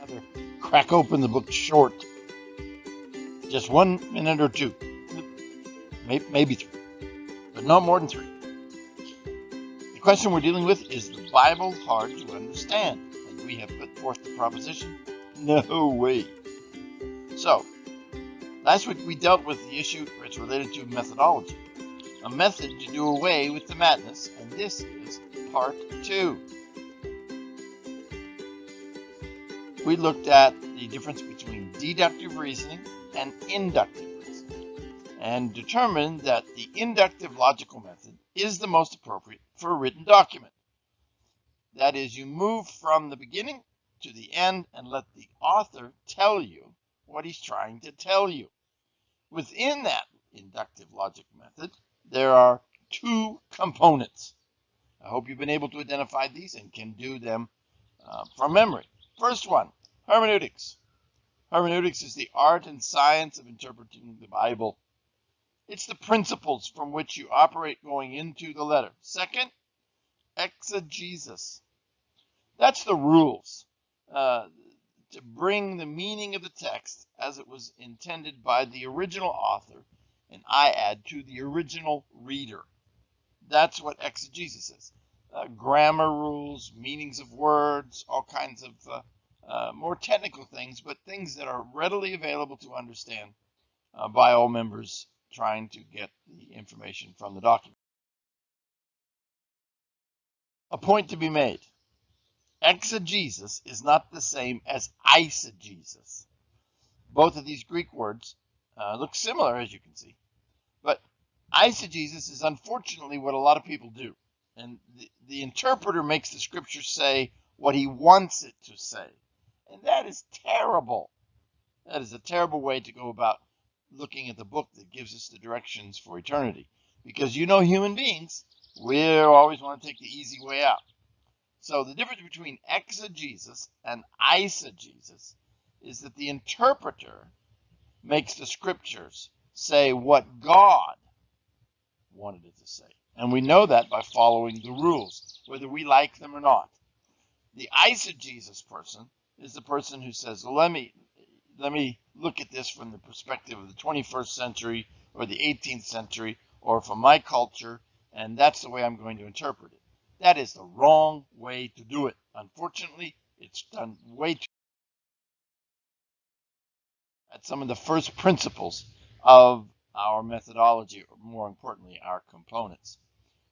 rather crack open the book short. Just 1 minute or two, maybe 3, but not more than 3. The question we're dealing with is the Bible hard to understand? And we have put forth the proposition, no way. So, last week we dealt with the issue which related to methodology, a method to do away with the madness, and this is part 2. We looked at the difference between deductive reasoning and inductive reasoning, and determined that the inductive logical method is the most appropriate for a written document. That is, you move from the beginning to the end and let the author tell you what he's trying to tell you. Within that inductive logic method, there are 2 components. I hope you've been able to identify these and can do them from memory. First one, hermeneutics. Hermeneutics is the art and science of interpreting the Bible. It's the principles from which you operate going into the letter. Second, exegesis. That's the rules to bring the meaning of the text as it was intended by the original author, and I add to the original reader. That's what exegesis is. Grammar rules, meanings of words, all kinds of more technical things, but things that are readily available to understand by all members trying to get the information from the document. A point to be made. Exegesis is not the same as eisegesis. Both of these Greek words look similar, as you can see, but eisegesis is unfortunately what a lot of people do. And the interpreter makes the scripture say what he wants it to say. And that is terrible. That is a terrible way to go about looking at the book that gives us the directions for eternity. Because human beings, we always want to take the easy way out. So the difference between exegesis and eisegesis is that the interpreter makes the scriptures say what God wanted it to say. And we know that by following the rules, whether we like them or not. The eisegesis person is the person who says, let me look at this from the perspective of the 21st century or the 18th century or from my culture, and that's the way I'm going to interpret it. That is the wrong way to do it. Unfortunately, it's done way too at some of the first principles of our methodology, or more importantly, our components.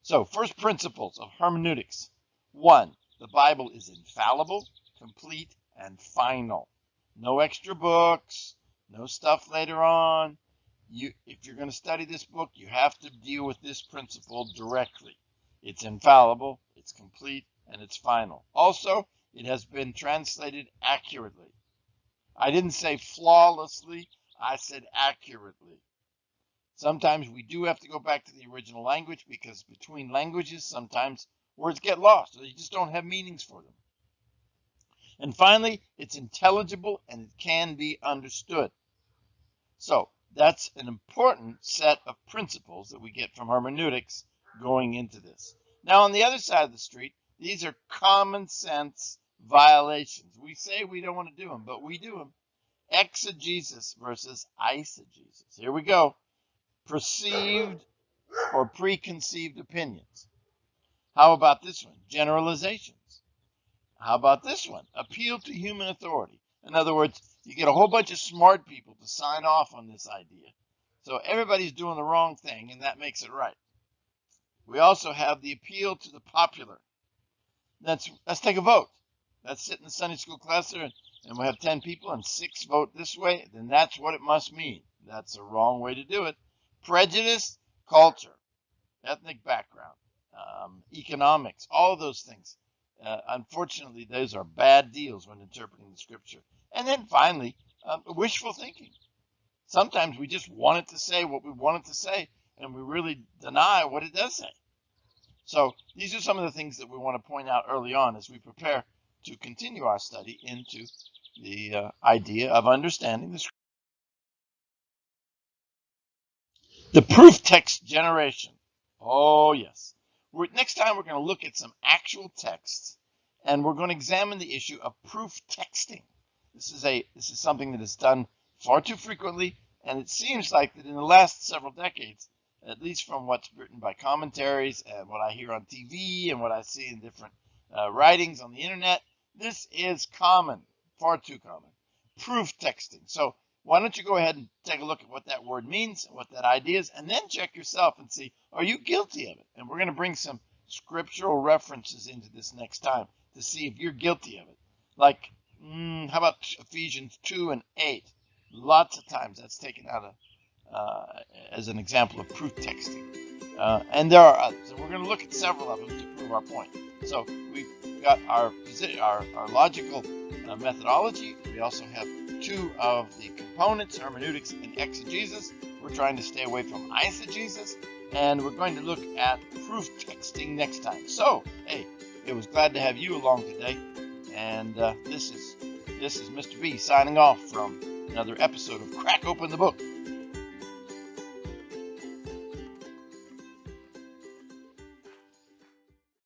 So, first principles of hermeneutics. 1, the Bible is infallible, complete, and final. No extra books, no stuff later on. If you're going to study this book, you have to deal with this principle directly. It's infallible, it's complete, and it's final. Also, it has been translated accurately. I didn't say flawlessly, I said accurately. Sometimes we do have to go back to the original language because between languages, sometimes words get lost, or you just don't have meanings for them. And finally, it's intelligible and it can be understood. So that's an important set of principles that we get from hermeneutics going into this. Now, on the other side of the street, these are common sense violations. We say we don't want to do them, but we do them. Exegesis versus eisegesis. Here we go. Perceived or preconceived opinions. How about this one? Generalizations. How about this one? Appeal to human authority. In other words, you get a whole bunch of smart people to sign off on this idea. So everybody's doing the wrong thing, and that makes it right. We also have the appeal to the popular. Let's take a vote. Let's sit in the Sunday school class there, and we have 10 people, and 6 vote this way. Then that's what it must mean. That's the wrong way to do it. Prejudice, culture, ethnic background, economics, all of those things. Unfortunately, those are bad deals when interpreting the scripture. And then finally, wishful thinking. Sometimes we just want it to say what we want it to say, and we really deny what it does say. So these are some of the things that we want to point out early on as we prepare to continue our study into the idea of understanding the scripture. The proof text generation. Oh, yes. Next time we're going to look at some actual texts, and we're going to examine the issue of proof texting. This is something that is done far too frequently, and it seems like that in the last several decades, at least from what's written by commentaries and what I hear on TV and what I see in different writings on the internet, this is common, far too common. Proof texting. So why don't you go ahead and take a look at what that word means, what that idea is, and then check yourself and see, are you guilty of it? And we're going to bring some scriptural references into this next time to see if you're guilty of it. Like, how about Ephesians 2 and 8? Lots of times that's taken out of, as an example of proof texting. And there are others. And we're going to look at several of them to prove our point. So we've got our logical methodology. We also have two of the components, hermeneutics and exegesis. We're trying to stay away from eisegesis. And we're going to look at proof texting next time. So, hey, it was glad to have you along today. And this is Mr. B signing off from another episode of Crack Open the Book.